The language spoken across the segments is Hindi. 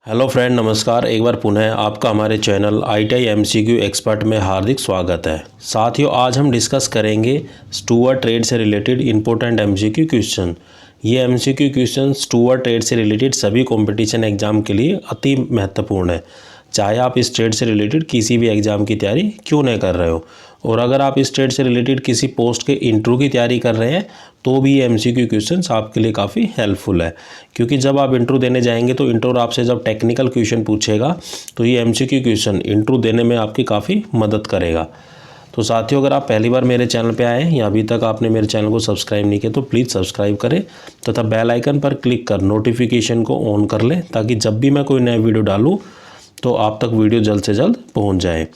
हेलो फ्रेंड, नमस्कार। एक बार पुनः आपका हमारे चैनल ITI MCQ एक्सपर्ट में हार्दिक स्वागत है। साथियों, आज हम डिस्कस करेंगे स्टूवर्ड ट्रेड से रिलेटेड इंपॉर्टेंट MCQ क्वेश्चन। ये MCQ क्वेश्चन स्टूवर्ड ट्रेड से रिलेटेड सभी कंपटीशन एग्जाम के लिए अति महत्वपूर्ण है, चाहे आप इस ट्रेड से रिलेटेड किसी भी एग्ज़ाम की तैयारी क्यों नहीं कर रहे हो। और अगर आप इस ट्रेड से रिलेटेड किसी पोस्ट के इंटरव्यू की तैयारी कर रहे हैं तो भी ये MCQ क्वेश्चंस आपके लिए काफ़ी हेल्पफुल है, क्योंकि जब आप इंटरव्यू देने जाएंगे तो इंटरव्यू आपसे जब टेक्निकल क्वेश्चन पूछेगा तो ये MCQ क्वेश्चन इंटरव्यू देने में आपकी काफ़ी मदद करेगा। तो साथियों, अगर आप पहली बार मेरे चैनल पे आए हैं या अभी तक आपने मेरे चैनल को सब्सक्राइब नहीं किया तो प्लीज़ सब्सक्राइब करें तथा बेल आइकन पर क्लिक कर नोटिफिकेशन को ऑन कर लें, ताकि जब भी मैं कोई नया वीडियो डालूँ तो आप तक वीडियो जल्द से जल्द पहुंच जाए।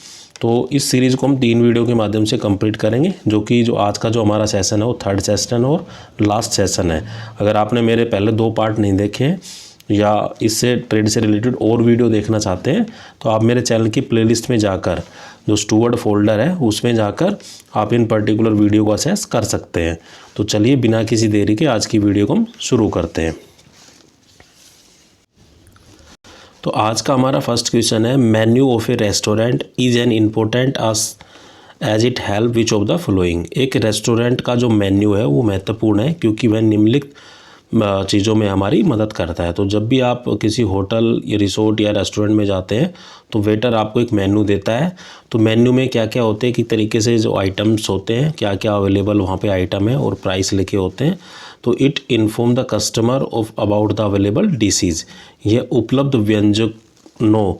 तो इस सीरीज़ को हम 3 वीडियो के माध्यम से कंप्लीट करेंगे, जो आज का जो हमारा सेशन है वो 3rd सेशन और लास्ट सेशन है। अगर आपने मेरे पहले 2 पार्ट नहीं देखे हैं या इससे ट्रेड से रिलेटेड और वीडियो देखना चाहते हैं तो आप मेरे चैनल की प्लेलिस्ट में जाकर जो स्टूवर्ड फोल्डर है उसमें जाकर आप इन पर्टिकुलर वीडियो को असेस कर सकते हैं। तो चलिए बिना किसी देरी के आज की वीडियो को हम शुरू करते हैं। तो आज का हमारा फर्स्ट क्वेश्चन है, menu of a restaurant is an important as it help which of the following. एक रेस्टोरेंट का जो मेन्यू है वो महत्वपूर्ण है क्योंकि वह निम्नलिखित चीज़ों में हमारी मदद करता है। तो जब भी आप किसी होटल या रिसोर्ट या रेस्टोरेंट में जाते हैं तो वेटर आपको एक मेन्यू देता है। तो मेन्यू में क्या क्या होते हैं, किस तरीके से जो आइटम्स होते हैं, क्या क्या अवेलेबल वहाँ पे आइटम है और प्राइस लिखे होते हैं। तो it inform the customer of about the available dishes. यह उपलब्ध व्यंजनों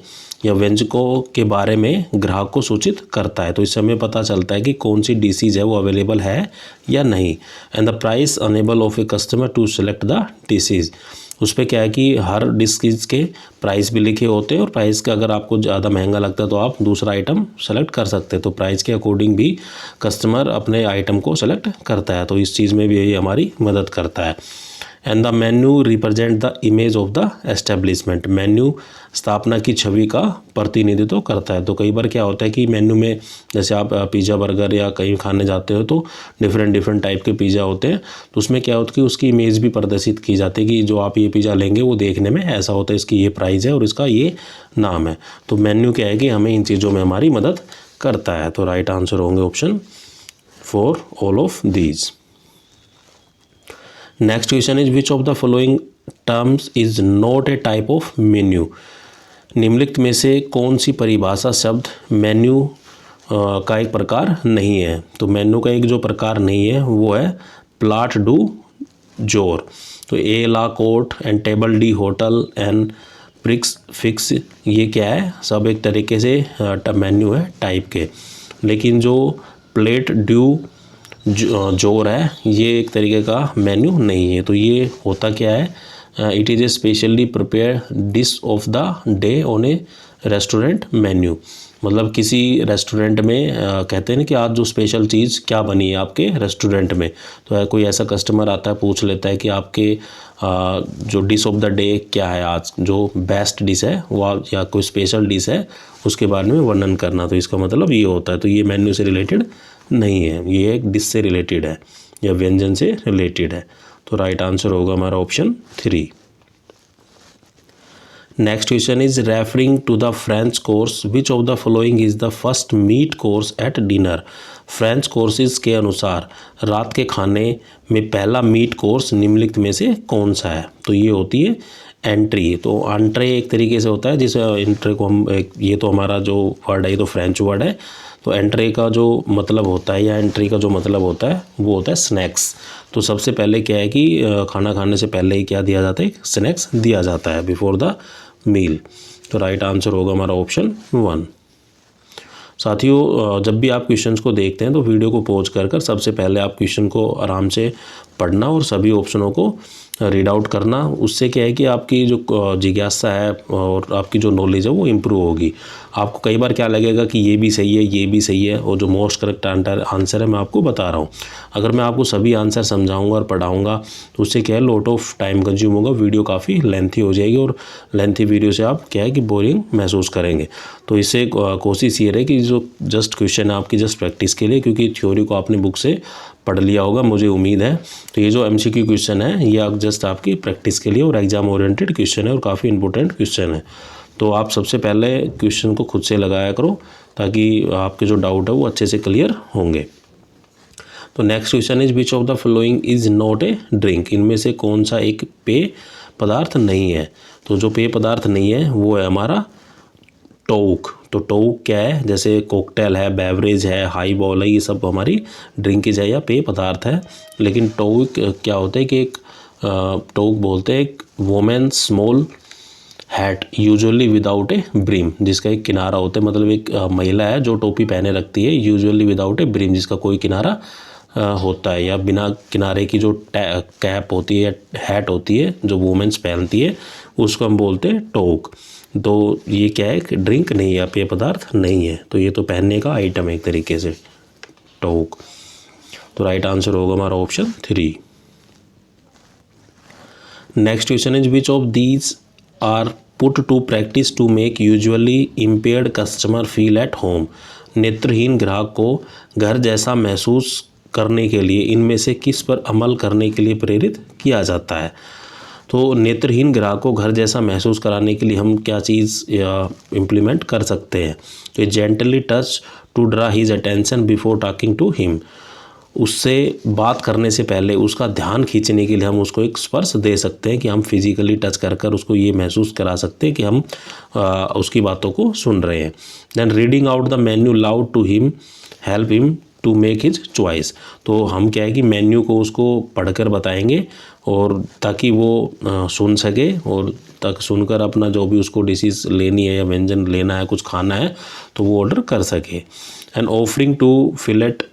या व्यंजकों के बारे में ग्राहक को सूचित करता है। तो इससे हमें पता चलता है कि कौन सी डिशेज है वो अवेलेबल है या नहीं। And the price enable of a customer to select the dishes. उस पर क्या है कि हर डिशेज के प्राइस भी लिखे होते हैं और प्राइस का अगर आपको ज़्यादा महंगा लगता है तो आप दूसरा आइटम सेलेक्ट कर सकते हैं। तो प्राइस के अकॉर्डिंग भी कस्टमर अपने आइटम को सेलेक्ट करता है। तो इस चीज़ में भी ये हमारी मदद करता है। And the menu represent the image of the establishment. Menu स्थापना की छवि का प्रतिनिधित्व करता है। तो कई बार क्या होता है कि मेन्यू में जैसे आप पिज़्ज़ा बर्गर या कहीं खाने जाते हो तो डिफरेंट टाइप के पिज़्ज़ा होते हैं, तो उसमें क्या होता है कि उसकी इमेज भी प्रदर्शित की जाती है कि जो आप ये पिज़्ज़ा लेंगे वो देखने में ऐसा होता है, इसकी ये प्राइस है और इसका ये नाम है। तो मेन्यू क्या है कि हमें इन चीज़ों में हमारी मदद करता है। तो राइट आंसर होंगे option 4 all of these. Next question is which of the following terms is not A type of menu. निम्नलिखित में से कौन सी परिभाषा शब्द मेन्यू का एक प्रकार नहीं है। तो मेन्यू का एक जो प्रकार नहीं है वो है प्लाट डू जोर। तो a la carte and table d'hote and prix fixe, ये क्या है, सब एक तरीके से मेन्यू है टाइप के। लेकिन जो प्लेट ड्यू जोर है ये एक तरीके का मेन्यू नहीं है। तो ये होता क्या है, it is A specially prepare dish of the day on A restaurant menu. मतलब किसी रेस्टोरेंट में कहते हैं ना कि आज जो स्पेशल चीज़ क्या बनी है आपके रेस्टोरेंट में। तो कोई ऐसा कस्टमर आता है, पूछ लेता है कि आपके जो डिश ऑफ द डे क्या है, आज जो बेस्ट डिश है वो या कोई स्पेशल डिश है उसके बारे में वर्णन करना। तो इसका मतलब ये होता है। तो ये मेन्यू से रिलेटेड नहीं है, ये एक डिश से रिलेटेड है या व्यंजन से रिलेटेड है। तो राइट आंसर होगा हमारा option 3। Next question is referring to the French course which of the following is the first meat course at dinner. French courses के अनुसार रात के खाने में पहला मीट कोर्स निम्नलिखित में से कौन सा है। तो ये होती है एंट्री। तो एंट्री एक तरीके से होता है जिसे एंट्री को हम ये तो हमारा जो वर्ड है ये तो फ्रेंच वर्ड है। तो एंट्री का जो मतलब होता है या एंट्री का जो मतलब होता है वो होता है स्नैक्स। तो सबसे पहले क्या है कि खाना खाने से पहले ही क्या दिया जाता है, स्नैक्स दिया जाता है बिफोर द मील। तो राइट आंसर होगा हमारा ऑप्शन 1। साथियों, जब भी आप क्वेश्चंस को देखते हैं तो वीडियो को पॉज कर सबसे पहले आप क्वेश्चन को आराम से पढ़ना और सभी ऑप्शनों को रीड आउट करना। उससे क्या है कि आपकी जो जिज्ञासा है और आपकी जो नॉलेज है वो इम्प्रूव होगी। आपको कई बार क्या लगेगा कि ये भी सही है, ये भी सही है, और जो मोस्ट करेक्ट आंसर है मैं आपको बता रहा हूँ। अगर मैं आपको सभी आंसर समझाऊंगा और पढ़ाऊंगा तो उससे क्या है, लॉट ऑफ टाइम कंज्यूम होगा, वीडियो काफ़ी लेंथी हो जाएगी, और लेंथी वीडियो से आप क्या है कि बोरिंग महसूस करेंगे। तो इससे कोशिश ये रहे कि जो जस्ट क्वेश्चन है आपकी जस्ट प्रैक्टिस के लिए, क्योंकि थ्योरी को आपने बुक से पढ़ लिया होगा मुझे उम्मीद है। तो ये जो MCQ क्वेश्चन है ये जस्ट आपकी प्रैक्टिस के लिए और एग्जाम ओरिएंटेड क्वेश्चन है, और काफ़ी इंपॉर्टेंट क्वेश्चन है। तो आप सबसे पहले क्वेश्चन को खुद से लगाया करो ताकि आपके जो डाउट है वो अच्छे से क्लियर होंगे। तो next question is which of the following is not A drink, इनमें से कौन सा एक पेय पदार्थ नहीं है। तो जो पेय पदार्थ नहीं है वो है हमारा टोक। तो टोक क्या है, जैसे कोकटेल है, बेवरेज है, हाई बॉल है, ये सब हमारी ड्रिंकेज है या पेय पदार्थ है। लेकिन टोक क्या होता है कि एक टोक बोलते हैं एक women small hat usually without ए ब्रिम, जिसका एक किनारा होता है, मतलब एक महिला है जो टोपी पहने रखती है यूजुअली विदाउट ए ब्रिम, जिसका कोई किनारा होता है, या बिना किनारे की जो कैप होती है या हैट होती है जो वुमेन्स पहनती है उसको हम बोलते हैं टोक। तो ये क्या है, ड्रिंक नहीं है, पेय पदार्थ नहीं है, तो ये तो पहनने का आइटम है एक तरीके से टोक। तो राइट आंसर होगा हमारा option 3। Next question is which of these are put to practice to make visually impaired customer feel at home. नेत्रहीन ग्राहक को घर जैसा महसूस करने के लिए इनमें से किस पर अमल करने के लिए प्रेरित किया जाता है। तो नेत्रहीन ग्राहक को घर जैसा महसूस कराने के लिए हम क्या चीज़ इम्प्लीमेंट कर सकते हैं। तो gently touch to draw his attention before talking to him, उससे बात करने से पहले उसका ध्यान खींचने के लिए हम उसको एक स्पर्श दे सकते हैं कि हम फिजिकली टच कर कर उसको ये महसूस करा सकते हैं कि हम उसकी बातों को सुन रहे हैं। Then reading out the menu loud to him help him to make his choice. तो हम क्या है कि मेन्यू को उसको पढ़कर बताएंगे और ताकि वो सुन सके, और तक सुनकर अपना जो भी उसको डिशेस लेनी है या व्यंजन लेना है, कुछ खाना है, तो वो ऑर्डर कर सके। And offering to fillet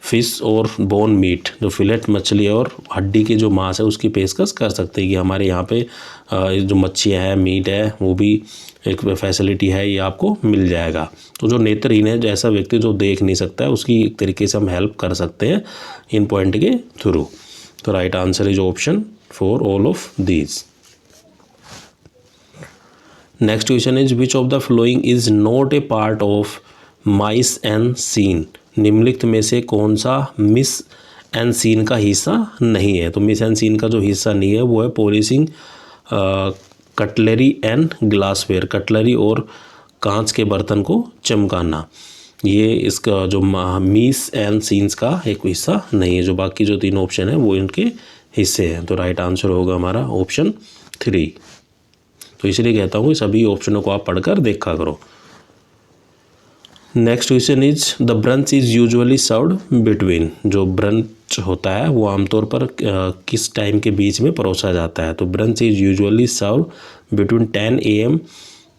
fish और बोन मीट, जो फिलेट मछली और हड्डी के जो मांस है उसकी पेशकश कर सकते हैं कि हमारे यहाँ पे जो मच्छियाँ हैं, मीट है, वो भी एक फैसिलिटी है, ये आपको मिल जाएगा। तो जो नेत्रहीन है, जो ऐसा व्यक्ति जो देख नहीं सकता है, उसकी एक तरीके से हम हेल्प कर सकते हैं इन पॉइंट के थ्रू। तो right answer is option 4 all of these. Next question is which of the following is not a part of mise en scene, निम्नलिखित में से कौन सा मिस एंड सीन का हिस्सा नहीं है। तो मिस एंड सीन का जो हिस्सा नहीं है वो है polishing cutlery and glassware, cutlery और कांच के बर्तन को चमकाना, ये इसका जो मिस एंड सीन्स का एक हिस्सा नहीं है। जो बाकी जो 3 ऑप्शन है वो इनके हिस्से हैं। तो राइट आंसर होगा हमारा ऑप्शन 3। तो इसलिए कहता हूँ कि सभी ऑप्शनों को आप पढ़कर देखा करो। Next question is the brunch is usually served between, जो ब्रंच होता है वो आमतौर पर किस टाइम के बीच में परोसा जाता है। तो brunch is usually served between 10 AM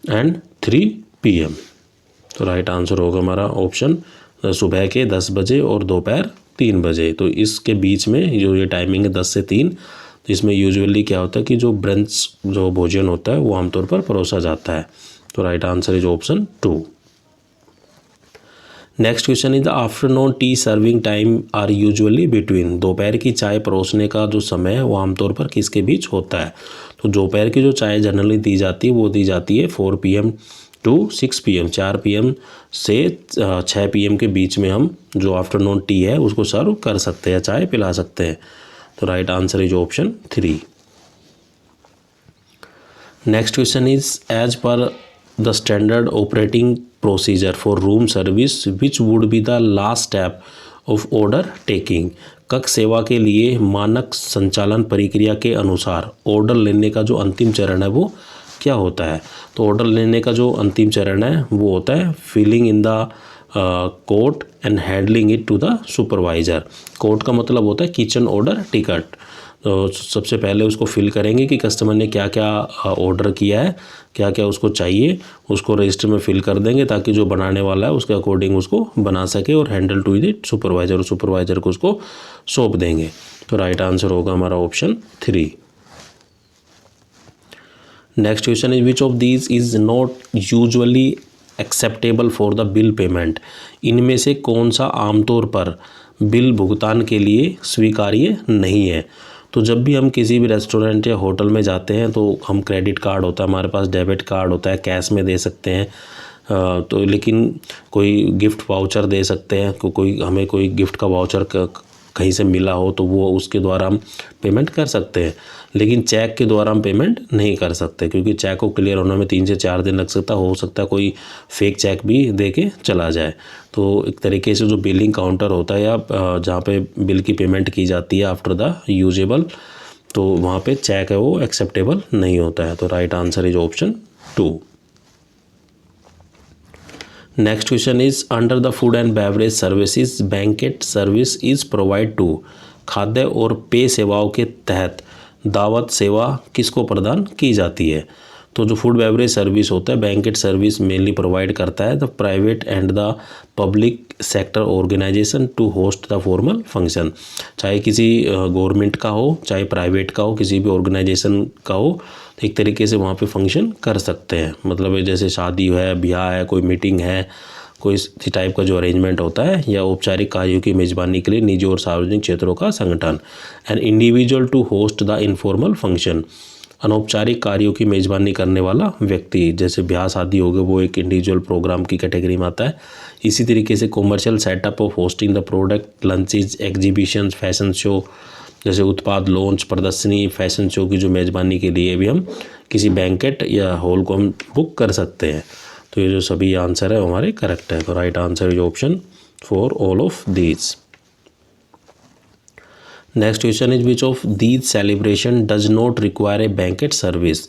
and 3 PM। तो राइट आंसर होगा हमारा ऑप्शन सुबह के 10 बजे और दोपहर 3 बजे। तो इसके बीच में जो ये टाइमिंग है 10 से 3, तो इसमें यूजुअली क्या होता है कि जो ब्रंच जो भोजन होता है वो आमतौर पर परोसा जाता है। तो right answer is option 2। Next question is the afternoon tea serving time are usually between, दोपहर की चाय परोसने का जो समय है वो आमतौर पर किसके बीच होता है। तो दोपहर की जो चाय जनरली दी जाती है वो दी जाती है 4 PM टू 6 PM, 4 PM से 6 PM के बीच में हम जो आफ्टरनून टी है उसको सर्व कर सकते हैं, चाय पिला सकते हैं। तो right answer is option 3। Next question is as per the standard operating procedure for room service which would be the last step of order taking, कक्ष सेवा के लिए मानक संचालन प्रक्रिया के अनुसार ऑर्डर लेने का जो अंतिम चरण है वो क्या होता है। तो ऑर्डर लेने का जो अंतिम चरण है वो होता है filling in the code and handling it to the supervisor. Code का मतलब होता है किचन ऑर्डर टिकट। तो सबसे पहले उसको फिल करेंगे कि कस्टमर ने क्या क्या ऑर्डर किया है, क्या क्या उसको चाहिए, उसको रजिस्टर में फिल कर देंगे ताकि जो बनाने वाला है उसके अकॉर्डिंग उसको बना सके, और हैंडल टू द सुपरवाइज़र, और सुपरवाइज़र को उसको सौंप देंगे। तो राइट आंसर होगा हमारा option 3। Next question is which of these is not usually acceptable for the bill payment, इनमें से कौन सा आमतौर पर बिल भुगतान के लिए स्वीकार्य नहीं है। तो जब भी हम किसी भी रेस्टोरेंट या होटल में जाते हैं तो हम क्रेडिट कार्ड होता है हमारे पास, डेबिट कार्ड होता है, कैश में दे सकते हैं, तो लेकिन कोई गिफ्ट वाउचर दे सकते हैं, कोई हमें कोई गिफ्ट का वाउचर कहीं से मिला हो तो वो उसके द्वारा हम पेमेंट कर सकते हैं, लेकिन चेक के द्वारा हम पेमेंट नहीं कर सकते, क्योंकि चेक को क्लियर होने में 3 से 4 दिन लग सकता, हो सकता है कोई फेक चेक भी दे के चला जाए। तो एक तरीके से जो बिलिंग काउंटर होता है या जहाँ पे बिल की पेमेंट की जाती है आफ्टर द यूजेबल, तो वहाँ पे चेक है वो एक्सेप्टेबल नहीं होता है। तो right answer is option 2। Next question is under the food and beverage services banquet service is provide to, खाद्य और पेय सेवाओं के तहत दावत सेवा किसको प्रदान की जाती है। तो जो फूड बेवरेज सर्विस होता है बैंकेट सर्विस मेनली प्रोवाइड करता है the private and the public sector organisation to host the formal function, चाहे किसी गवर्नमेंट का हो चाहे प्राइवेट का हो, किसी भी ऑर्गेनाइजेशन का हो, एक तरीके से वहाँ पे फंक्शन कर सकते हैं। मतलब जैसे शादी है, ब्याह है, कोई मीटिंग है, कोई इसी टाइप का जो अरेंजमेंट होता है, या औपचारिक कार्यों की मेज़बानी के लिए निजी और सार्वजनिक क्षेत्रों का संगठन। An individual to host the informal function, अनौपचारिक कार्यों की मेज़बानी करने वाला व्यक्ति, जैसे ब्याह शादी हो गए वो एक इंडिविजुअल प्रोग्राम की कैटेगरी में आता है। इसी तरीके से commercial setup of hosting the product launches exhibition fashion show, जैसे उत्पाद लॉन्च प्रदर्शनी फैशन शो की जो मेज़बानी के लिए भी हम किसी बैंकेट या हॉल को हम बुक कर सकते हैं। तो ये जो सभी आंसर है हमारे करेक्ट है। तो right answer is option 4 all of these. Next question is which of these celebration does not require a banquet service,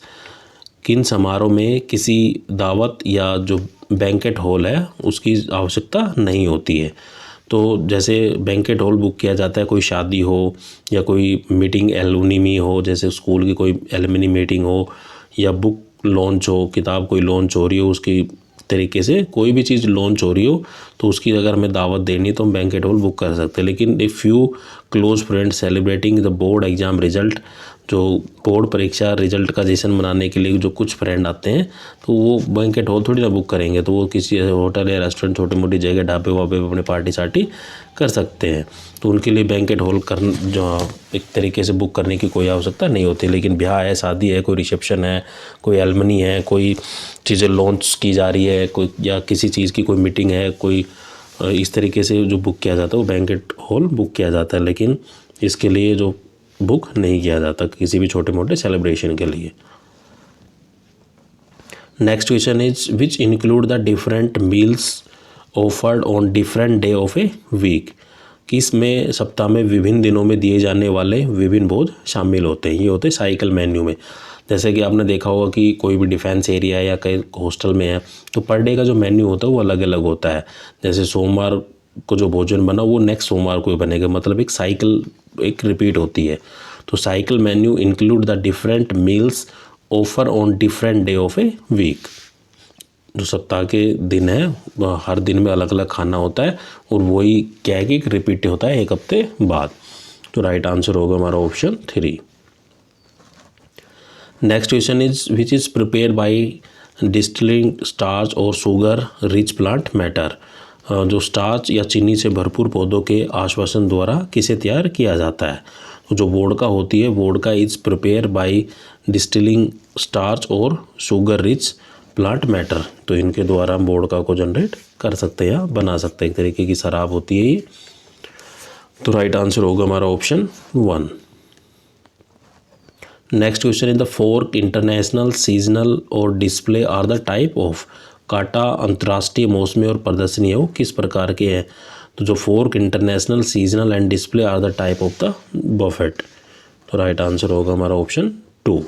किन समारोह में किसी दावत या जो बैंकेट हॉल है उसकी आवश्यकता नहीं होती है। तो जैसे बैंकेट हॉल बुक किया जाता है कोई शादी हो या कोई मीटिंग एलुमनी हो, जैसे स्कूल की कोई एलुमनी मीटिंग हो, या बुक लॉन्च हो, किताब कोई लॉन्च हो रही हो, उसकी तरीके से कोई भी चीज़ लॉन्च हो रही हो तो उसकी अगर हमें दावत देनी तो हम बैंकेट हॉल बुक कर सकते हैं। लेकिन if few close friends celebrating the board exam result, जो बोर्ड परीक्षा रिजल्ट का जश्न मनाने के लिए जो कुछ फ्रेंड आते हैं तो वो बैंकेट हॉल थोड़ी ना बुक करेंगे, तो वो किसी होटल या रेस्टोरेंट छोटी मोटी जगह ढाबे वाबे पे अपने पार्टी सार्टी कर सकते हैं। तो उनके लिए बैंकेट हॉल जो एक तरीके से बुक करने की कोई आवश्यकता नहीं होती। लेकिन ब्याह है, शादी है, कोई रिसेप्शन है, कोई एलमनी है, कोई चीज़ें लॉन्च की जा रही है, कोई या किसी चीज़ की कोई मीटिंग है, कोई इस तरीके से जो बुक किया जाता है वो बैंकेट हॉल बुक किया जाता है। लेकिन इसके लिए जो बुक नहीं किया जाता किसी भी छोटे मोटे सेलिब्रेशन के लिए। Next question is which include the different meals offered on different day of a week, किस में सप्ताह में विभिन्न दिनों में दिए जाने वाले विभिन्न भोज शामिल होते हैं। ये होते हैं साइकिल मेन्यू में। जैसे कि आपने देखा होगा कि कोई भी डिफेंस एरिया या कहीं हॉस्टल में है तो पर डे का जो मेन्यू होता है वो अलग अलग होता है। जैसे सोमवार को जो भोजन बना वो नेक्स्ट सोमवार को बनेगा, मतलब एक साइकिल एक रिपीट होती है। तो cycle menu include the different meals offer on different day of a week, जो सप्ताह के दिन है हर दिन में अलग अलग खाना होता है और वही क्या है कि रिपीट होता है एक हफ्ते बाद। तो राइट आंसर होगा हमारा option 3। Next question is which is prepare by distilling starch और शुगर रिच प्लांट मैटर, जो स्टार्च या चीनी से भरपूर पौधों के आश्वासन द्वारा किसे तैयार किया जाता है। तो जो वोडका होती है, vodka is prepare by distilling starch और शुगर रिच प्लांट मैटर, तो इनके द्वारा हम वोडका को जनरेट कर सकते हैं या बना सकते हैं। एक तरीके की शराब होती है ये। तो राइट आंसर होगा हमारा option 1। Next question in the fork international seasonal or display are the type of, काटा अंतर्राष्ट्रीय मौसमी और प्रदर्शनी है वो किस प्रकार के हैं। तो जो fork international seasonal and display are the type of the buffet, तो राइट आंसर होगा हमारा option 2।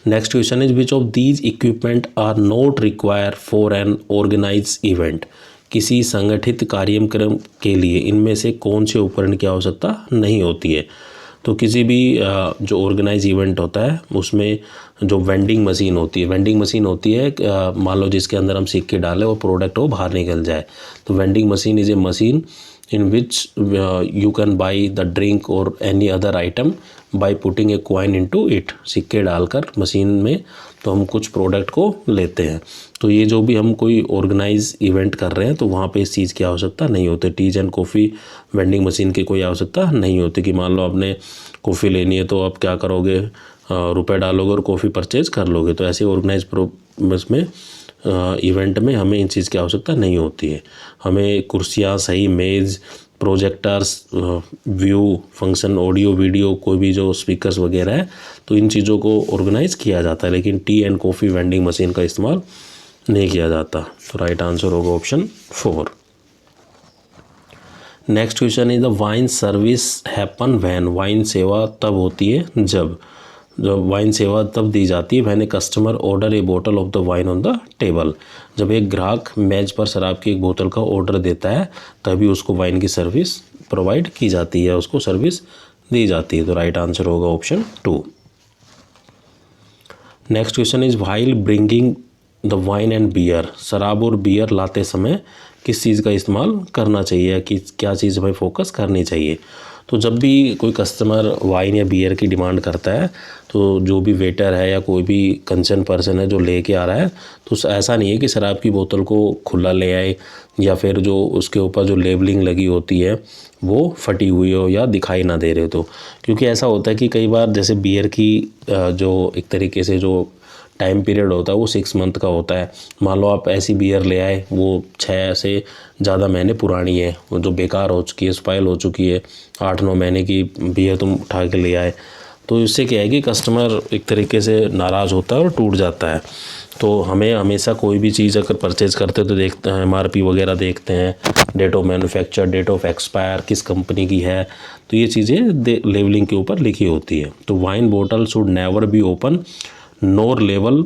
Next question is which of these equipment are not require for an organise event, किसी संगठित कार्यक्रम के लिए इनमें से कौन से उपकरण की आवश्यकता नहीं होती है। तो किसी भी जो ऑर्गेनाइज इवेंट होता है उसमें जो वेंडिंग मशीन होती है मान लो जिसके अंदर हम सिक्के डालें और प्रोडक्ट वो बाहर निकल जाए, तो vending machine is a machine in which you can buy the drink or any other item by putting a coin into it। सिक्के डालकर मशीन में तो हम कुछ प्रोडक्ट को लेते हैं। तो ये जो भी हम कोई ऑर्गेनाइज इवेंट कर रहे हैं तो वहाँ पे इस चीज़ की आवश्यकता नहीं होती। Teas and coffee vending machine की कोई आवश्यकता नहीं होती कि मान लो आपने कॉफ़ी लेनी है तो आप क्या करोगे, रुपए डालोगे और कॉफ़ी परचेज कर लोगे। तो ऐसे ऑर्गेनाइज में इवेंट में हमें इन चीज़ की आवश्यकता नहीं होती है। हमें कुर्सियाँ, सही मेज़, projectors, view function, audio video, कोई भी जो स्पीकर्स वगैरह है तो इन चीज़ों को ऑर्गेनाइज किया जाता है, लेकिन T and coffee vending machine का इस्तेमाल नहीं किया जाता। तो राइट आंसर होगा option 4। Next question is the wine service happen when. Wine सेवा तब होती है जब वाइन सेवा तब दी जाती है व्हेन ए कस्टमर ऑर्डर ए बोतल of the wine on the table. जब एक ग्राहक मेज पर शराब की एक बोतल का ऑर्डर देता है तभी उसको वाइन की सर्विस प्रोवाइड की जाती है, उसको सर्विस दी जाती है। तो राइट आंसर होगा option 2। Next question is while bringing the wine and beer. शराब और बियर लाते समय किस चीज़ का इस्तेमाल करना चाहिए, कि क्या चीज़ हमें फोकस करनी चाहिए। तो जब भी कोई कस्टमर वाइन या बियर की डिमांड करता है तो जो भी वेटर है या कोई भी कंसर्न पर्सन है जो लेके आ रहा है तो ऐसा नहीं है कि शराब की बोतल को खुला ले आए या फिर जो उसके ऊपर जो लेबलिंग लगी होती है वो फटी हुई हो या दिखाई ना दे रहे हो। तो क्योंकि ऐसा होता है कि कई बार जैसे बियर की जो एक तरीके से जो टाइम पीरियड होता है वो 6 मंथ का होता है। मान लो आप ऐसी बियर ले आए वो 6 से ज़्यादा महीने पुरानी है, वो जो बेकार हो चुकी है, स्पाइल हो चुकी है, 8-9 महीने की बियर तुम उठा के ले आए, तो इससे क्या है कि कस्टमर एक तरीके से नाराज़ होता है और टूट जाता है। तो हमें हमेशा कोई भी चीज़ अगर परचेज़ करते हैं तो देखते हैं MRP वगैरह देखते हैं, date of manufacture, date of expire, किस कंपनी की है, तो ये चीज़ें लेबलिंग के ऊपर लिखी होती है। तो वाइन बोतल should never be open NOR level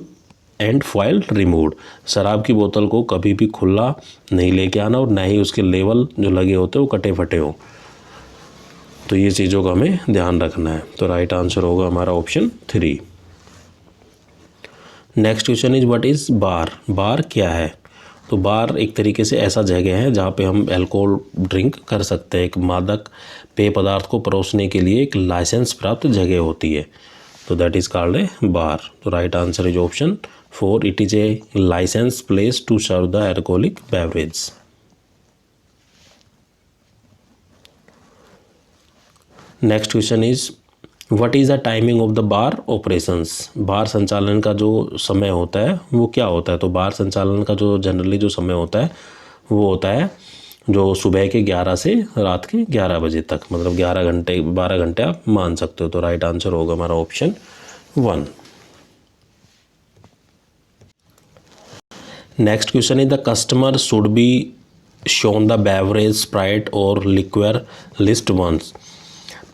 and foil removed. शराब की बोतल को कभी भी खुला नहीं लेके आना और ना ही उसके लेवल जो लगे होते हैं वो कटे फटे हो। तो ये चीज़ों का हमें ध्यान रखना है। तो राइट आंसर होगा हमारा option 3। Next question is what is bar. Bar क्या है। तो बार एक तरीके से ऐसा जगह है जहाँ पे हम अल्कोहल ड्रिंक कर सकते हैं। एक मादक पेय पदार्थ को परोसने के लिए एक लाइसेंस प्राप्त जगह होती है, तो that is called a bar. तो right answer is option 4। It is a license place to serve the alcoholic beverage. Next question is what is the timing of the bar operations. Bar संचालन का जो समय होता है वो क्या होता है। तो बार संचालन का जो जनरली जो समय होता है वो होता है जो सुबह के 11 से रात के 11 बजे तक, मतलब 11 घंटे 12 घंटे आप मान सकते हो। तो राइट आंसर होगा हमारा option 1। Next question is the customer should be shown the beverage Sprite और लिक्विर लिस्ट वंस।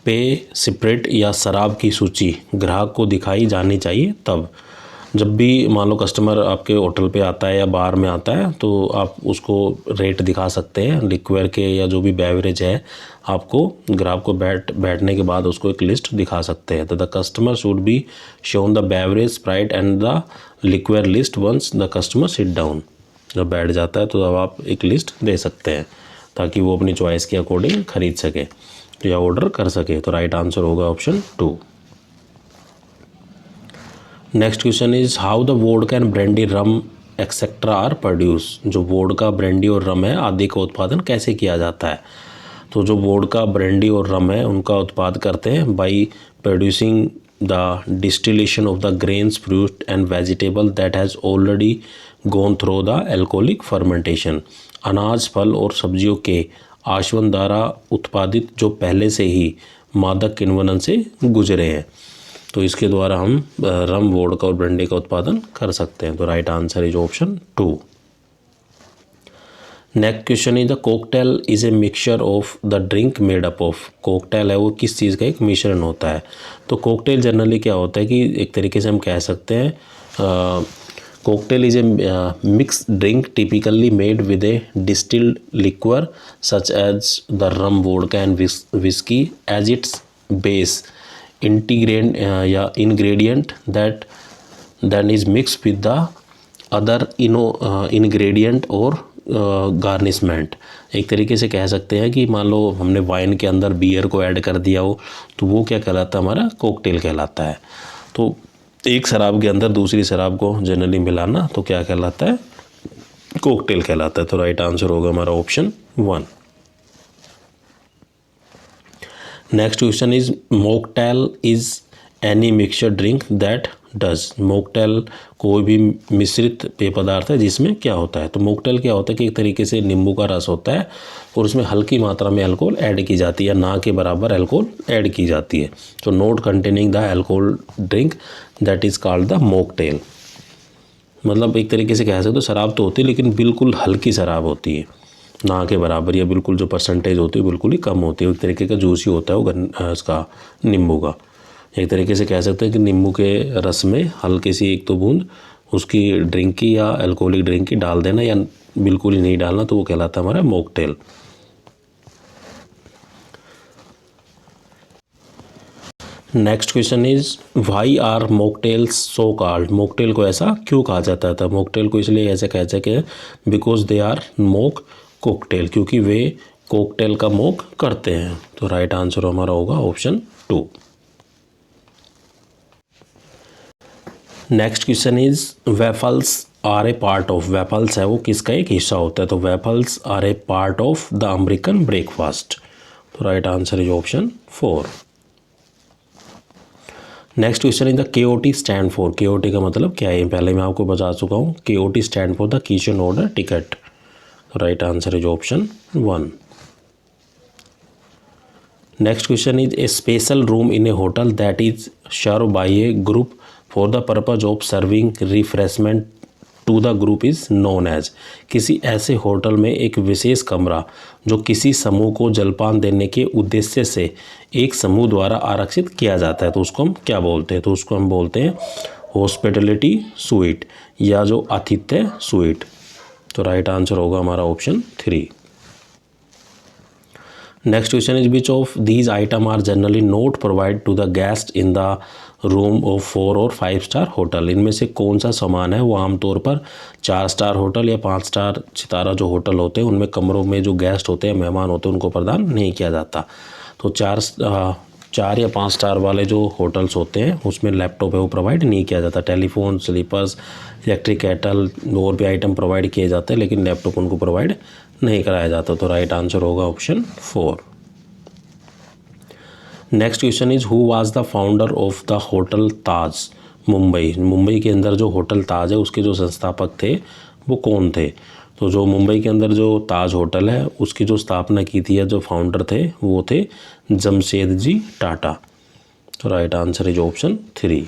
पेय, स्पिरिट या शराब की सूची ग्राहक को दिखाई जानी चाहिए तब। जब भी मान लो कस्टमर आपके होटल पे आता है या बार में आता है तो आप उसको रेट दिखा सकते हैं लिक्विर के या जो भी बेवरेज है, आपको ग्राहक को बैठने के बाद उसको एक लिस्ट दिखा सकते हैं। तो the customer should be shown the beverage sprite and the liquor list once the customer sit down. जब बैठ जाता है तो अब आप एक लिस्ट दे सकते हैं ताकि वो अपनी चॉइस के अकॉर्डिंग खरीद सके या ऑर्डर कर सके। तो राइट आंसर होगा option 2। Next question is how the vodka and brandy rum etcetera are produce. जो वोडका, ब्रांडी और रम है आदि का उत्पादन कैसे किया जाता है। तो जो वोडका, ब्रांडी और रम है उनका उत्पाद करते हैं by producing the distillation of the grains, fruit and vegetable that has already gone through the alcoholic fermentation. अनाज, फल और सब्जियों के आश्वन द्वारा उत्पादित जो पहले से ही मादक किण्वन से गुजरे हैं, तो इसके द्वारा हम रम, वोडका और ब्रांडी का उत्पादन कर सकते हैं। तो right answer is option 2। Next question is the cocktail is a mixture of the drink made up of. Cocktail है वो किस चीज़ का एक मिश्रण होता है। तो कॉकटेल जनरली क्या होता है कि एक तरीके से हम कह सकते हैं cocktail is a mixed drink typically made with a distilled liquor such as the rum, vodka and whiskey as its base ingredient that then is mixed with the other ingredient or garnishment. एक तरीके से कह सकते हैं कि मान लो हमने वाइन के अंदर बियर को ऐड कर दिया हो तो वो क्या कहलाता है, हमारा कॉकटेल कहलाता है। तो एक शराब के अंदर दूसरी शराब को जनरली मिलाना तो क्या कहलाता है, कॉकटेल कहलाता है। तो राइट आंसर होगा हमारा option 1। Next question is mocktail is any mixture drink that does. Mocktail कोई भी मिश्रित पेय पदार्थ है जिसमें क्या होता है। तो मॉकटेल क्या होता है कि एक तरीके से नींबू का रस होता है और उसमें हल्की मात्रा में अल्कोहल ऐड की जाती है, ना के बराबर अल्कोहल ऐड की जाती है। तो not containing the alcohol drink that is called the mocktail. मतलब एक तरीके से कह सकते हो शराब तो होती है लेकिन बिल्कुल हल्की शराब होती है, ना के बराबर, या बिल्कुल जो परसेंटेज होती है बिल्कुल ही कम होती है। एक तरीके का जूस ही होता है वो इसका नींबू का। एक तरीके से कह सकते हैं कि नींबू के रस में हल्की सी एक तो बूंद उसकी ड्रिंक की या अल्कोहलिक ड्रिंक की डाल देना या बिल्कुल ही नहीं डालना, तो वो कहलाता है हमारा mocktail. Next question is why are mocktails so called. Mocktail को ऐसा क्यों कहा जाता था। मॉकटेल को इसलिए ऐसे कह सके हैं because they are mock cocktail, क्योंकि वे कॉकटेल का मॉक करते हैं। तो राइट आंसर हमारा होगा option 2। Next question is waffles are a part of. Waffles है वो किसका एक हिस्सा होता है। तो waffles are a part of the American breakfast. तो right answer is option 4। Next question is the KOT stand for. KOT का मतलब क्या है, पहले मैं आपको बता चुका हूँ। KOT stand for the kitchen order ticket. तो right answer is option 1। Next question is a special room in a hotel that is serve by a group for the purpose of serving refreshment to the group is known as. किसी ऐसे होटल में एक विशेष कमरा जो किसी समूह को जलपान देने के उद्देश्य से एक समूह द्वारा आरक्षित किया जाता है तो उसको हम क्या बोलते हैं। तो उसको हम बोलते हैं हॉस्पिटलिटी स्वीट या जो आतिथ्य स्वीट। तो राइट आंसर होगा हमारा option 3। Next question is which of these item are generally not provide to the guest in the room of 4 और 5 स्टार होटल। इनमें से कौन सा सामान है वो आमतौर पर 4 स्टार होटल या 5 स्टार सितारा जो होटल होते हैं उनमें कमरों में जो गेस्ट होते हैं, मेहमान होते हैं, उनको प्रदान नहीं किया जाता। तो 4 या 5 स्टार वाले जो होटल्स होते हैं उसमें लैपटॉप है वो प्रोवाइड नहीं किया जाता। टेलीफोन, स्लीपर्स, इलेक्ट्रिक केटल और भी आइटम प्रोवाइड किए जाते हैं लेकिन लैपटॉप उनको प्रोवाइड नहीं कराया जाता। तो राइट आंसर होगा option 4। Next question is who was the founder of the hotel Taj Mumbai. Mumbai के अंदर जो होटल ताज है उसके जो संस्थापक थे वो कौन थे। तो जो मुंबई के अंदर जो ताज होटल है उसकी जो स्थापना की थी या जो फाउंडर थे वो थे जमशेदजी टाटा। तो right answer is option 3।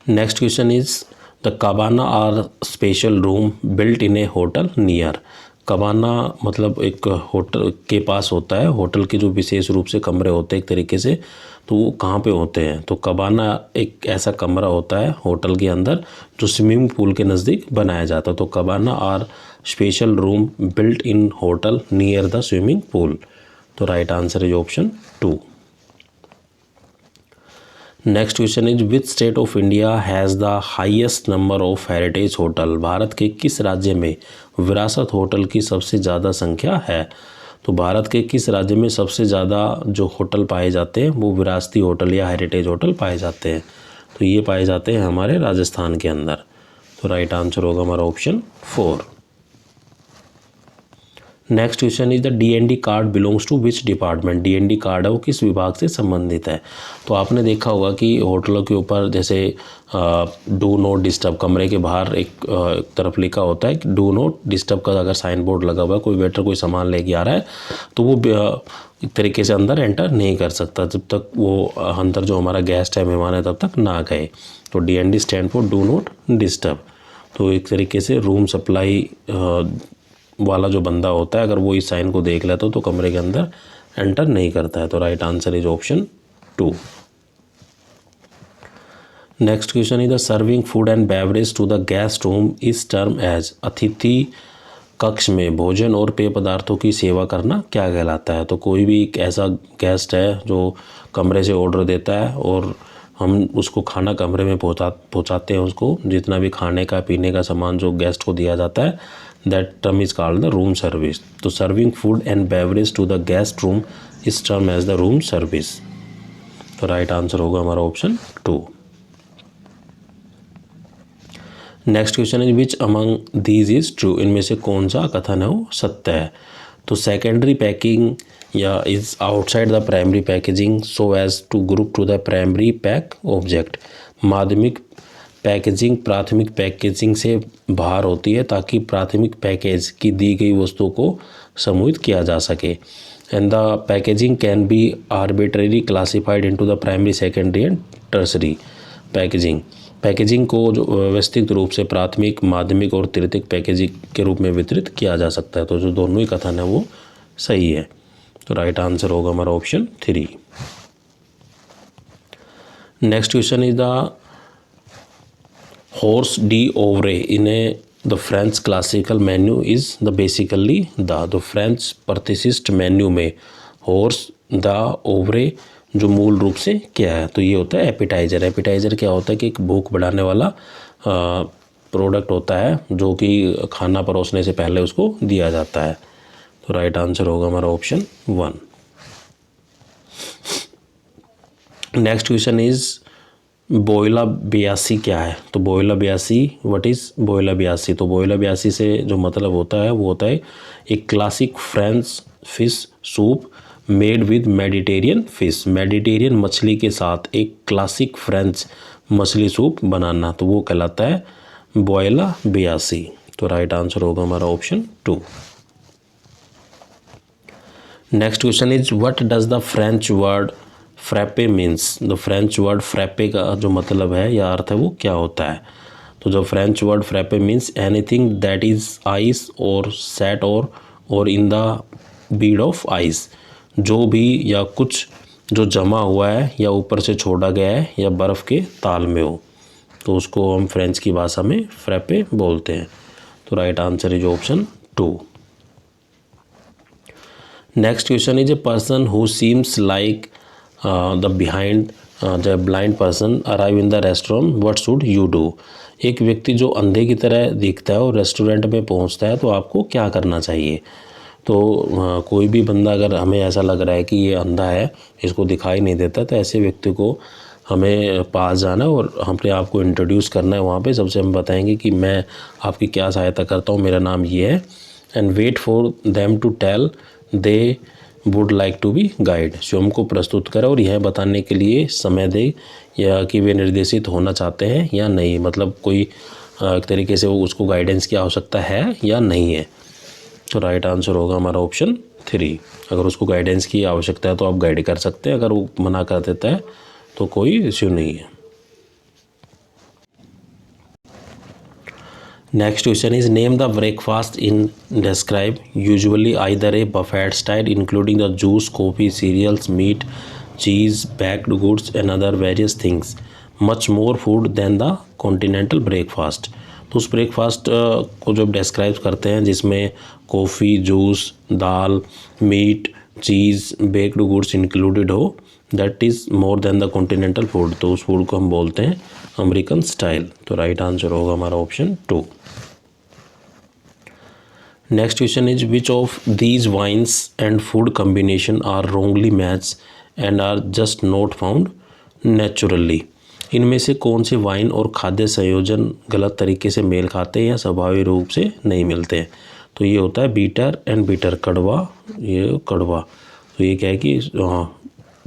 Next question is the cabana are special room built in a hotel near. Cabana मतलब एक होटल के पास होता है, होटल के जो विशेष रूप से कमरे होते हैं एक तरीके से, तो वो कहाँ पे होते हैं। तो कबाना एक ऐसा कमरा होता है होटल के अंदर जो स्विमिंग पूल के नज़दीक बनाया जाता है। तो cabana are special room built in hotel near the swimming pool. तो right answer is option 2। Next question is which state of India has the highest number of heritage hotel. Bharat के किस राज्य में विरासत होटल की सबसे ज़्यादा संख्या है। तो भारत के किस राज्य में सबसे ज़्यादा जो होटल पाए जाते हैं वो विरासती होटल या हेरिटेज होटल पाए जाते हैं। तो ये पाए जाते हैं हमारे राजस्थान के अंदर। तो राइट आंसर होगा हमारा option 4। Next question is the DND card belongs to which department. DND card है वो किस विभाग से संबंधित है। तो आपने देखा होगा कि होटलों के ऊपर जैसे डू नॉट डिस्टर्ब, कमरे के बाहर एक तरफ लिखा होता है कि डू नॉट डिस्टर्ब का अगर साइन बोर्ड लगा हुआ है, कोई वेटर कोई सामान लेके आ रहा है तो वो एक तरीके से अंदर एंटर नहीं कर सकता जब तक वो अंदर जो हमारा गेस्ट है, मेहमान है, तब तक ना गए। तो DND stand for do not disturb. तो एक तरीके से रूम सप्लाई वाला जो बंदा होता है अगर वो इस साइन को देख लेता तो कमरे के अंदर एंटर नहीं करता है। तो right answer is option 2। Next question is the serving food and beverage to the guest room is term as. अतिथि कक्ष में भोजन और पेय पदार्थों की सेवा करना क्या कहलाता है। तो कोई भी एक ऐसा गेस्ट है जो कमरे से ऑर्डर देता है और हम उसको खाना कमरे में पहुंचाते हैं, उसको जितना भी खाने का पीने का सामान जो गेस्ट को दिया जाता है, that term is called the room service. तो serving food and beverage to the guest room is term as the room service. तो राइट आंसर होगा हमारा option 2। Next question is which among these is true, इनमें से कौन सा कथन है वो सत्य है। तो सेकेंडरी पैकिंग या is outside the primary packaging so as to group to the primary pack object. माध्यमिक पैकेजिंग प्राथमिक पैकेजिंग से बाहर होती है ताकि प्राथमिक पैकेज की दी गई वस्तुओं को समूहित किया जा सके। And the packaging can be arbitrary classified into the primary secondary and tertiary packaging. Packaging को जो व्यवस्थित रूप से प्राथमिक माध्यमिक और तृतीयक पैकेजिंग के रूप में वितरित किया जा सकता है। तो जो दोनों ही कथन है वो सही है। तो राइट आंसर होगा हमारा option 3। Next question is the hors d'oeuvre in a the French classical menu is the basically the French प्रतिष्ठित मेन्यू में हॉर्स द ओवरे जो मूल रूप से क्या है, तो ये होता है एपिटाइज़र। एपिटाइज़र क्या होता है कि एक भूख बढ़ाने वाला प्रोडक्ट होता है जो कि खाना परोसने से पहले उसको दिया जाता है। तो राइट आंसर होगा हमारा ऑप्शन 1। नेक्स्ट क्वेश्चन इज बोइला बयासी क्या है। तो बोइला बयासी व्हाट इज़ बोइला बयासी। तो बोइला बयासी से जो मतलब होता है वो होता है एक classic French fish soup made with Mediterranean fish. Mediterranean मछली के साथ एक क्लासिक फ्रेंच मछली सूप बनाना, तो वो कहलाता है बोइला बयासी। तो राइट आंसर होगा हमारा option 2। Next question is what does the French word frappe means. The French word frappe का जो मतलब है या अर्थ है वो क्या होता है। तो जो French word frappe means anything that is ice और सेट और in the bead of ice. जो भी या कुछ जो जमा हुआ है या ऊपर से छोड़ा गया है या बर्फ़ के ताल में हो, तो उसको हम फ्रेंच की भाषा में फ्रैपे बोलते हैं। तो right answer is option 2। Next question is a person who seems like the behind the blind person arrive in the restaurant what should you do. एक व्यक्ति जो अंधे की तरह दिखता है और रेस्टोरेंट में पहुंचता है तो आपको क्या करना चाहिए। तो कोई भी बंदा अगर हमें ऐसा लग रहा है कि ये अंधा है, इसको दिखाई नहीं देता, तो ऐसे व्यक्ति को हमें पास जाना है और अपने आप को इंट्रोड्यूस करना है। वहाँ पे सबसे हम बताएंगे कि मैं आपकी क्या सहायता करता हूँ, मेरा नाम ये है, and wait for them to tell they would like to be guide. स्वयं को प्रस्तुत करें और यह बताने के लिए समय दे या कि वे निर्देशित होना चाहते हैं या नहीं, मतलब कोई एक तरीके से वो उसको गाइडेंस की आवश्यकता है या नहीं है। तो राइट आंसर होगा हमारा ऑप्शन 3। अगर उसको गाइडेंस की आवश्यकता है तो आप गाइड कर सकते हैं, अगर वो मना कर देता है तो कोई इश्यू नहीं है। Next question is name the breakfast in describe usually either a buffet style including the juice coffee cereals meat cheese baked goods and other various things much more food than the continental breakfast. तो उस ब्रेकफास्ट को जब डिस्क्राइब करते हैं जिसमें कॉफ़ी जूस दाल meat cheese baked goods included हो, that is more than the continental food, तो उस फूड को हम बोलते हैं अमेरिकन स्टाइल। तो राइट आंसर होगा हमारा option 2। Next question is which of these wines and food combination are wrongly match and are just not found naturally. इनमें से कौन से वाइन और खाद्य संयोजन गलत तरीके से मेल खाते हैं या स्वाभाविक रूप से नहीं मिलते हैं। तो ये होता है बीटर एंड बीटर, कड़वा, ये कड़वा। तो ये क्या है कि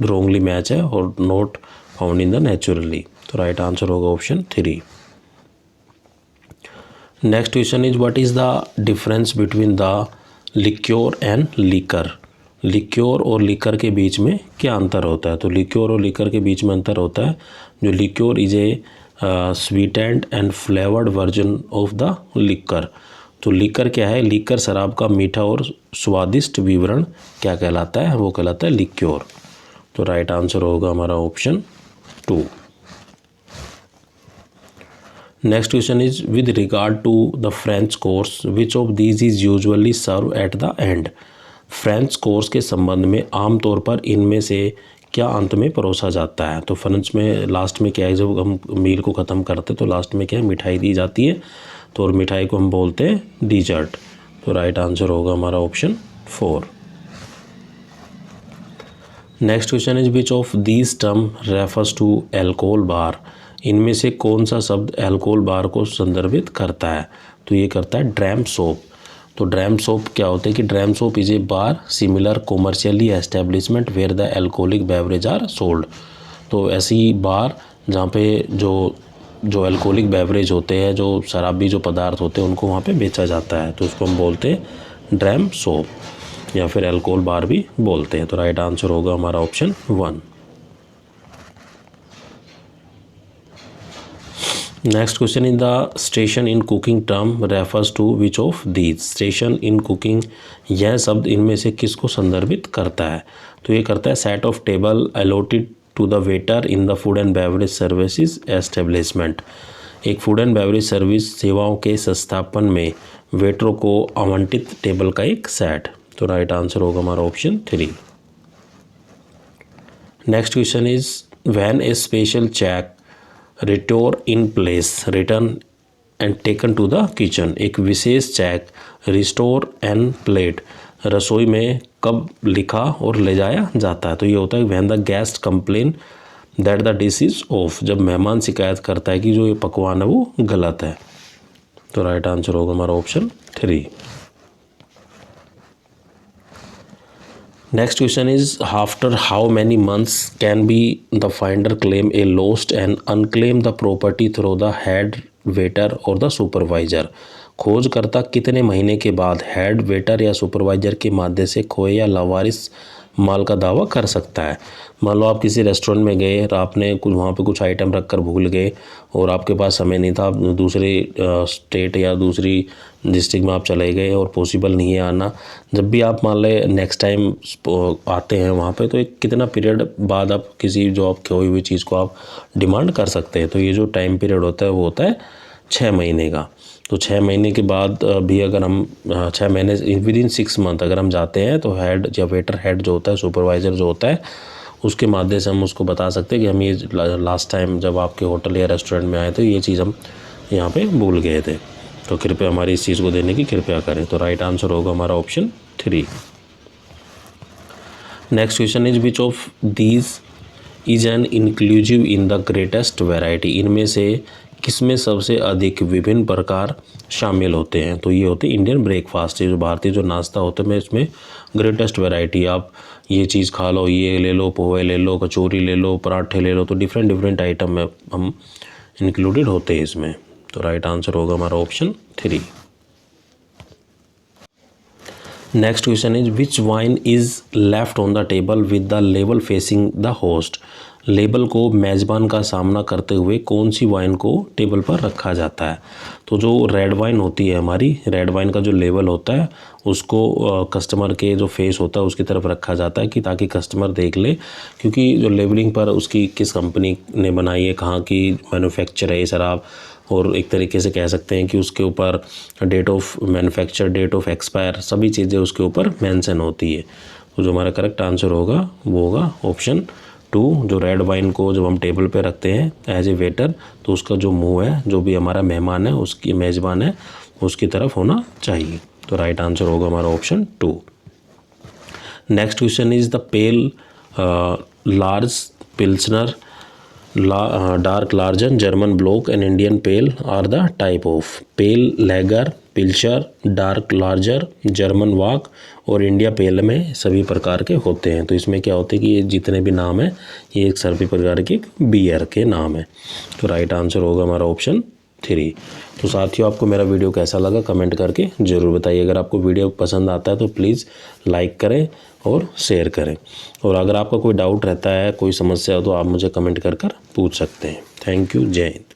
रॉन्गली मैच है और not found in the naturally. तो राइट आंसर होगा option 3। Next question is what is the difference between the liqueur and liquor. Liqueur और लीकर के बीच में क्या अंतर होता है। तो लिक्योर और लीकर के बीच में अंतर होता है, जो liqueur is a sweetened and flavoured version of the liquor. तो लीकर क्या है, लीकर शराब का मीठा और स्वादिष्ट विवरण क्या कहलाता है, वो कहलाता है लिक्योर। तो राइट आंसर होगा हमारा option 2। Next question is with regard to the French course which of these is usually serve at the end. French course के संबंध में आमतौर पर इनमें से क्या अंत में परोसा जाता है। तो फ्रेंच में लास्ट में क्या है, जब हम मील को ख़त्म करते तो लास्ट में क्या है, मिठाई दी जाती है। तो और मिठाई को हम बोलते हैं डिजर्ट। तो राइट आंसर होगा हमारा option 4। Next question is which of these term refers to alcohol bar. इनमें से कौन सा शब्द एल्कोहल बार को संदर्भित करता है। तो ये करता है ड्रैम सोप। तो ड्रैम सोप क्या होता है कि dram shop is a bar similar commercially establishment where the alcoholic beverage are sold. तो ऐसी बार जहाँ पे जो एल्कोहलिक बेवरेज होते हैं, जो शराबी जो पदार्थ होते हैं, उनको वहाँ पे बेचा जाता है। तो उसको हम बोलते हैं ड्रैम सोप या फिर अल्कोहल बार भी बोलते हैं। तो राइट आंसर होगा हमारा option 1। Next question in the station in cooking term refers to which of these. Station in cooking, यह शब्द इनमें से किसको संदर्भित करता है। तो ये करता है set of table allotted to the waiter in the food and beverage services establishment. एक फूड एंड बेवरेज सर्विस सेवाओं के संस्थापन में वेटरों को आवंटित टेबल का एक सेट। तो राइट आंसर होगा हमारा option 3। Next question is when a special check restore in place return and taken to the kitchen. एक विशेष चेक रिस्टोर एंड प्लेट रसोई में कब लिखा और ले जाया जाता है। तो ये होता है when the guest complain that the dish is of. जब मेहमान शिकायत करता है कि जो ये पकवान है वो गलत है। तो राइट आंसर होगा हमारा option 3। Next question is after how many months can be the finder claim a lost and unclaim the property through the head waiter और द सुपरवाइजर। खोजकर्ता कितने महीने के बाद हेड वेटर या सुपरवाइजर के माध्यम से खोए या लावारिस माल का दावा कर सकता है। मान लो आप किसी रेस्टोरेंट में गए और आपने कुछ वहाँ पे कुछ आइटम रख कर भूल गए और आपके पास समय नहीं था, आप दूसरे स्टेट या दूसरी डिस्ट्रिक्ट में आप चले गए और पॉसिबल नहीं है आना। जब भी आप मान लें नेक्स्ट टाइम आते हैं वहाँ पे, तो एक कितना पीरियड बाद आप किसी जो आप खोई हुई चीज़ को आप डिमांड कर सकते हैं। तो ये जो टाइम पीरियड होता है वो होता है 6 महीने का। तो 6 महीने के बाद भी अगर हम 6 महीने विदिन 6 मंथ अगर हम जाते हैं तो हेड या वेटर हेड जो होता है, सुपरवाइज़र जो होता है, उसके माध्यम से हम उसको बता सकते हैं कि हम ये लास्ट टाइम जब आपके होटल या रेस्टोरेंट में आए थे ये चीज़ हम यहाँ पे भूल गए थे, तो कृपया हमारी इस चीज़ को देने की कृपया करें। तो राइट आंसर होगा हमारा option 3। Next question is which of these is an inclusive in the greatest variety. इनमें से किसमें सबसे अधिक विभिन्न प्रकार शामिल होते हैं। तो ये होते हैं इंडियन ब्रेकफास्ट, जो भारतीय जो नाश्ता होता है, मैं इसमें ग्रेटेस्ट वैरायटी, आप ये चीज़ खा लो, ये ले लो, पोहे ले लो, कचौरी ले लो, पराठे ले लो। तो डिफरेंट आइटम में हम इंक्लूडेड होते हैं इसमें। तो राइट आंसर होगा हमारा option 3। Next question is which wine is left on the table with the label facing the host. Label को मेज़बान का सामना करते हुए कौन सी वाइन को टेबल पर रखा जाता है। तो जो रेड वाइन होती है हमारी, रेड वाइन का जो लेबल होता है उसको कस्टमर के जो फेस होता है उसकी तरफ रखा जाता है कि ताकि कस्टमर देख ले, क्योंकि जो लेबलिंग पर उसकी किस कंपनी ने बनाई है, कहाँ की मैन्युफैक्चर है ये शराब, और एक तरीके से कह सकते हैं कि उसके ऊपर date of manufacture, date of expire, सभी चीज़ें उसके ऊपर मेंशन होती है। तो जो हमारा करेक्ट आंसर होगा वो होगा ऑप्शन 2। जो रेड वाइन को जब हम टेबल पे रखते हैं एज ए वेटर, तो उसका जो मुंह है, जो भी हमारा मेहमान है, उसकी मेज़बान है, उसकी तरफ होना चाहिए। तो राइट आंसर होगा हमारा option 2। Next question is the pale lager pilsner dark lager German bock and Indian pale are the type of. Pale lager, pilsner, dark lager, German bock और इंडिया पेल में सभी प्रकार के होते हैं। तो इसमें क्या होता है कि ये जितने भी नाम है ये एक सभी प्रकार के बियर के नाम है। तो राइट आंसर होगा हमारा ऑप्शन 3। तो साथियों, आपको मेरा वीडियो कैसा लगा कमेंट करके ज़रूर बताइए। अगर आपको वीडियो पसंद आता है तो प्लीज़ लाइक करें और शेयर करें, और अगर आपका कोई डाउट रहता है, कोई समस्या हो, तो आप मुझे कमेंट कर पूछ सकते हैं। Thank you. जय हिंद।